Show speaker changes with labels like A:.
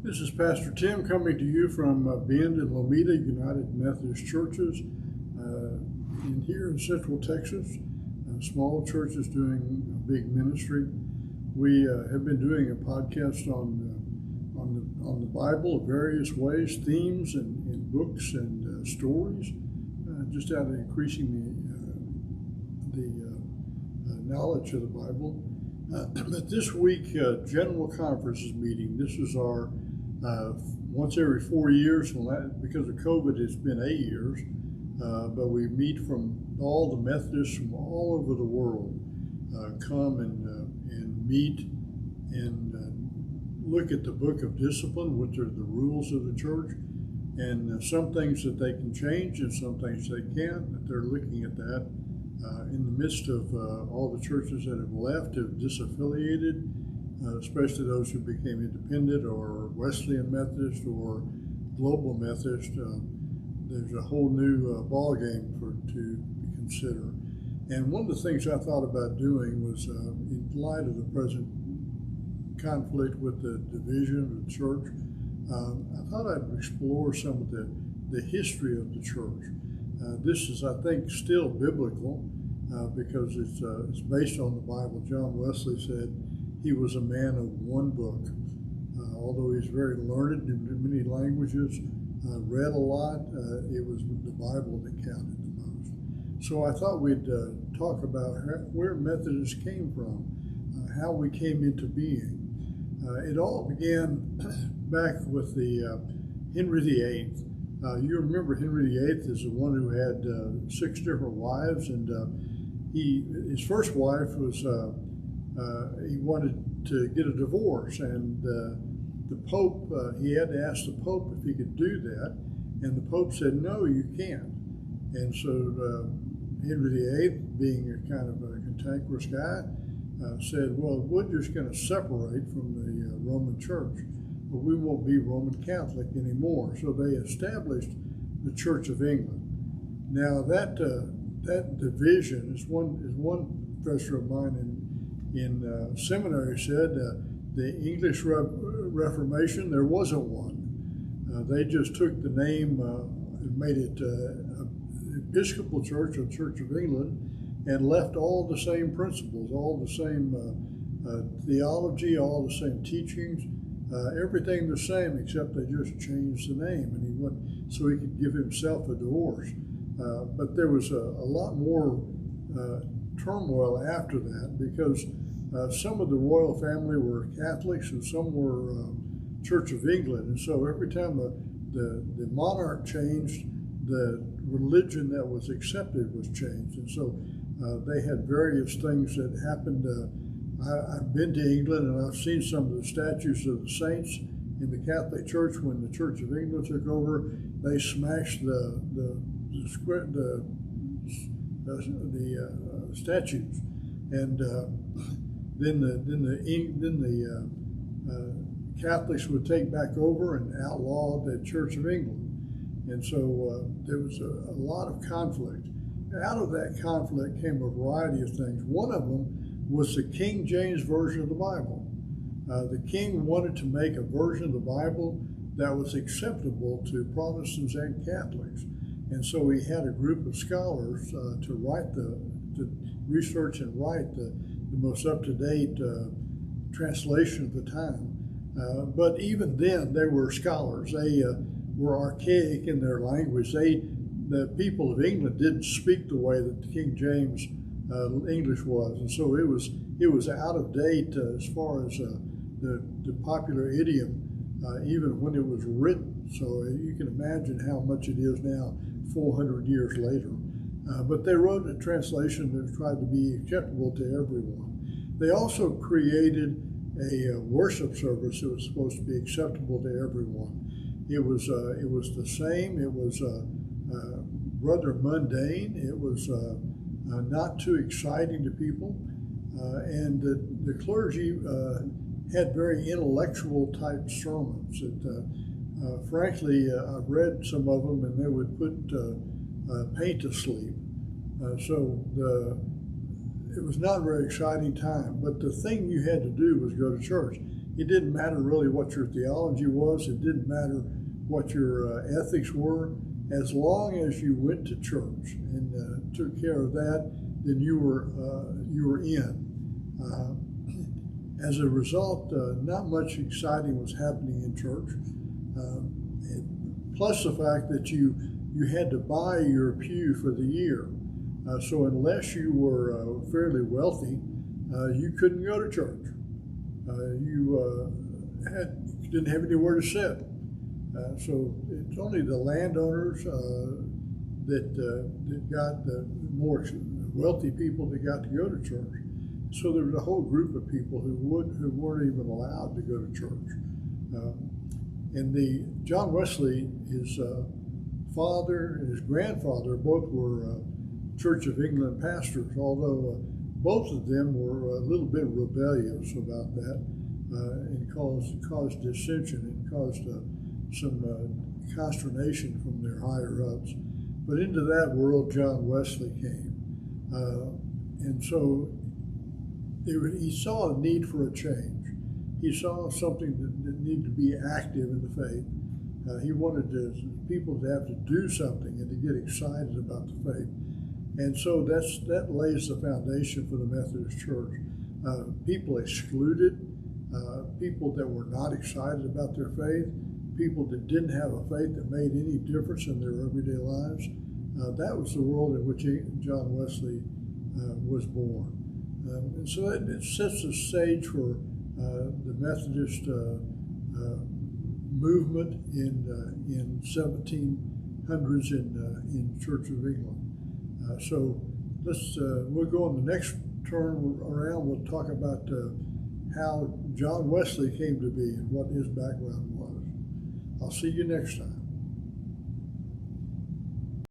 A: This is Pastor Tim coming to you from Bend and Lomita United Methodist Churches here in Central Texas. Small churches doing a big ministry. We have been doing a podcast on the Bible, various ways, themes and books and stories, just out of increasing the knowledge of the Bible. But this week, General Conference is meeting. This is our once every 4 years. Because of COVID, it's been 8 years. But we meet from all the Methodists from all over the world, come and meet and look at the Book of Discipline, which are the rules of the church, and some things that they can change and some things they can't. But they're looking at that in the midst of all the churches that have left, have disaffiliated, especially those who became independent or Wesleyan Methodist or Global Methodist. There's a whole new ball game to consider. And one of the things I thought about doing was, in light of the present conflict with the division of the church, I thought I'd explore some of the history of the church. This is, I think, still biblical because it's based on the Bible. John Wesley said he was a man of one book. Although he's very learned in many languages, read a lot, it was the Bible that counted the most. So I thought we'd talk about where Methodists came from, how we came into being. It all began back with the Henry VIII. You remember Henry VIII is the one who had 6 different wives, and his first wife was, he wanted to get a divorce, and the Pope, he had to ask the Pope if he could do that, and the Pope said, no, you can't. And so Henry VIII, being a kind of a cantankerous guy, said, well, we're just going to separate from the Roman Church, but we won't be Roman Catholic anymore. So they established the Church of England. Now that division is one professor of mine in seminary said, the English Reformation, there wasn't one. They just took the name and made it Episcopal Church or Church of England and left all the same principles, all the same theology, all the same teachings, everything the same, except they just changed the name. And he went so he could give himself a divorce. But there was a lot more turmoil after that because some of the royal family were Catholics and some were Church of England. And so every time the monarch changed, the religion that was accepted was changed. And so they had various things that happened. I've been to England and I've seen some of the statues of the saints in the Catholic Church. When the Church of England took over, they smashed the statues. And then the Catholics would take back over and outlaw the Church of England. And so there was a lot of conflict. Out of that conflict came a variety of things. One of them was the King James Version of the Bible. The king wanted to make a version of the Bible that was acceptable to Protestants and Catholics. And so he had a group of scholars to research and write the most up-to-date translation of the time. But even then, they were scholars. They were archaic in their language. The people of England didn't speak the way that the King James English was, and so it was out of date as far as the popular idiom, even when it was written. So you can imagine how much it is now, 400 years later. But they wrote a translation that tried to be acceptable to everyone. They also created a worship service that was supposed to be acceptable to everyone. It was the same. It was rather mundane. It was not too exciting to people, and the clergy had very intellectual type sermons. That, frankly, I've read some of them, and they would put paint to sleep. So it was not a very exciting time. But the thing you had to do was go to church. It didn't matter really what your theology was. It didn't matter what your ethics were. As long as you went to church and took care of that, then you were in. As a result, not much exciting was happening in church. Plus the fact that you had to buy your pew for the year. So unless you were fairly wealthy, you couldn't go to church. You didn't have anywhere to sit. So it's only the landowners that got the more wealthy people that got to go to church. So there was a whole group of people who weren't even allowed to go to church. And John Wesley, his father and his grandfather both were Church of England pastors, although both of them were a little bit rebellious about that and caused dissension and caused some consternation from their higher-ups. But into that world, John Wesley came. And so he saw a need for a change. He saw something that needed to be active in the faith. He wanted people to have to do something and to get excited about the faith. And so that lays the foundation for the Methodist Church. People excluded, people that were not excited about their faith, people that didn't have a faith that made any difference in their everyday lives. That was the world in which John Wesley was born. And so it sets the stage for the Methodist movement in 1700s in Church of England. So we'll go on the next turn around. We'll talk about how John Wesley came to be and what his background was. I'll see you next time.